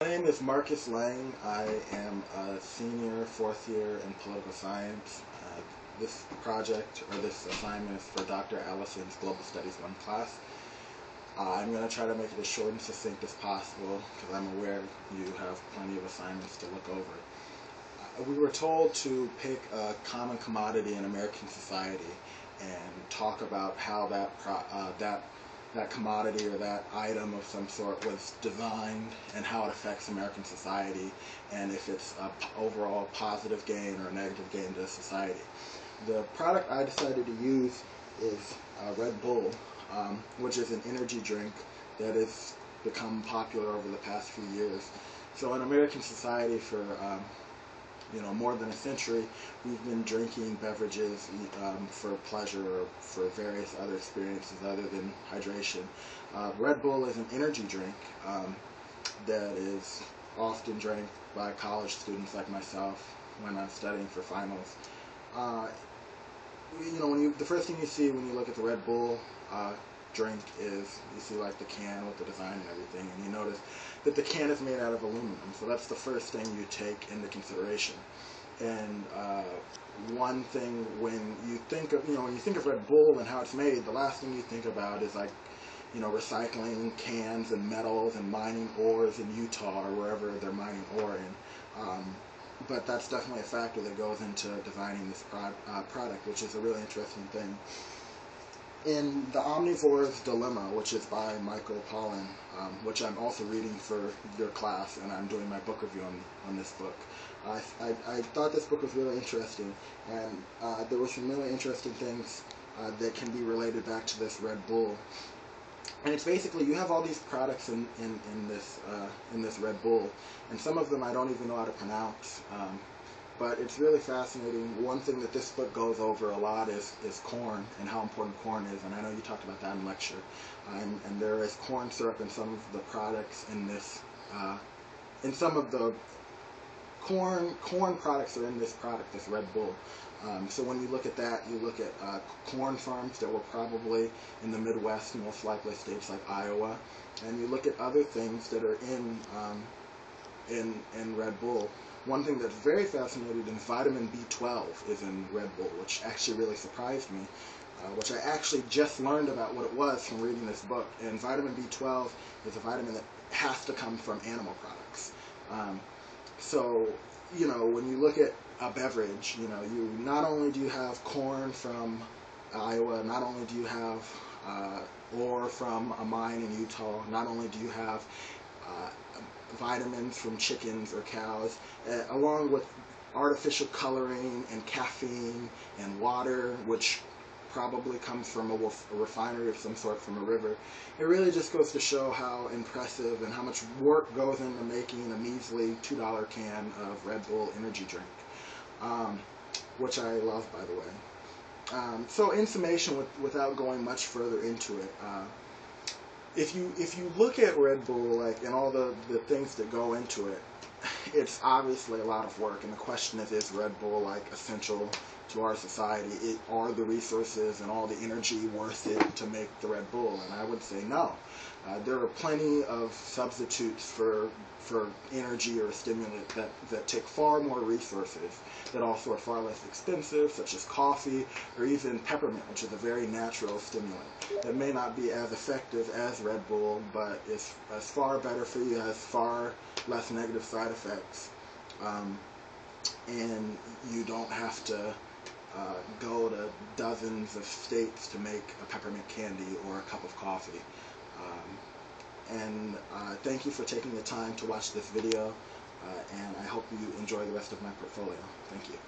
My name is Marcus Lang. I am a senior fourth year in political science. This project, or this assignment, is for Dr. Allison's Global Studies 1 class. I'm going to try to make it as short and succinct as possible because I'm aware you have plenty of assignments to look over. We were told to pick a common commodity in American society and talk about how that commodity or that item of some sort was designed and how it affects American society, and if it's an overall positive gain or a negative gain to society. The product I decided to use is Red Bull, which is an energy drink that has become popular over the past few years. So in American society for more than a century, we've been drinking beverages for pleasure or for various other experiences other than hydration. Red Bull is an energy drink that is often drank by college students like myself when I'm studying for finals. The first thing you see when you look at the Red Bull drink is you see like the can with the design and everything, and you notice that the can is made out of aluminum. So that's the first thing you take into consideration. And one thing when you think of Red Bull and how it's made, the last thing you think about is recycling cans and metals and mining ores in Utah or wherever they're mining ore in. But that's definitely a factor that goes into designing this product, which is a really interesting thing. In The Omnivore's Dilemma, which is by Michael Pollan, which I'm also reading for your class, and I'm doing my book review on this book. I thought this book was really interesting, and there were some really interesting things that can be related back to this Red Bull. And it's basically, you have all these products in this Red Bull, and some of them I don't even know how to pronounce. But it's really fascinating. One thing that this book goes over a lot is corn and how important corn is, and I know you talked about that in lecture. And there is corn syrup in some of the products in this, in some of the corn products are in this product, this Red Bull. So when you look at that, you look at corn farms that were probably in the Midwest, most likely states like Iowa, and you look at other things that are in Red Bull. One thing that's very fascinating is vitamin B12 is in Red Bull, which actually really surprised me, which I actually just learned about what it was from reading this book. And vitamin B12 is a vitamin that has to come from animal products. So, when you look at a beverage, you not only do you have corn from Iowa, not only do you have ore from a mine in Utah, not only do you have vitamins from chickens or cows, along with artificial coloring and caffeine and water, which probably comes from a refinery of some sort, from a river. It really just goes to show how impressive and how much work goes into making a measly $2 can of Red Bull energy drink, which I love, by the way. So in summation, without going much further into it, if you look at Red Bull, and all the things that go into it, it's obviously a lot of work, and the question is Red Bull essential to our society? Are the resources and all the energy worth it to make the Red Bull? And I would say no. There are plenty of substitutes for energy or stimulant that take far more resources, that also are far less expensive, such as coffee or even peppermint, which is a very natural stimulant that may not be as effective as Red Bull, but is far better for you, has far less negative side effects, and you don't have to go to dozens of states to make a peppermint candy or a cup of coffee. Thank you for taking the time to watch this video, and I hope you enjoy the rest of my portfolio. Thank you.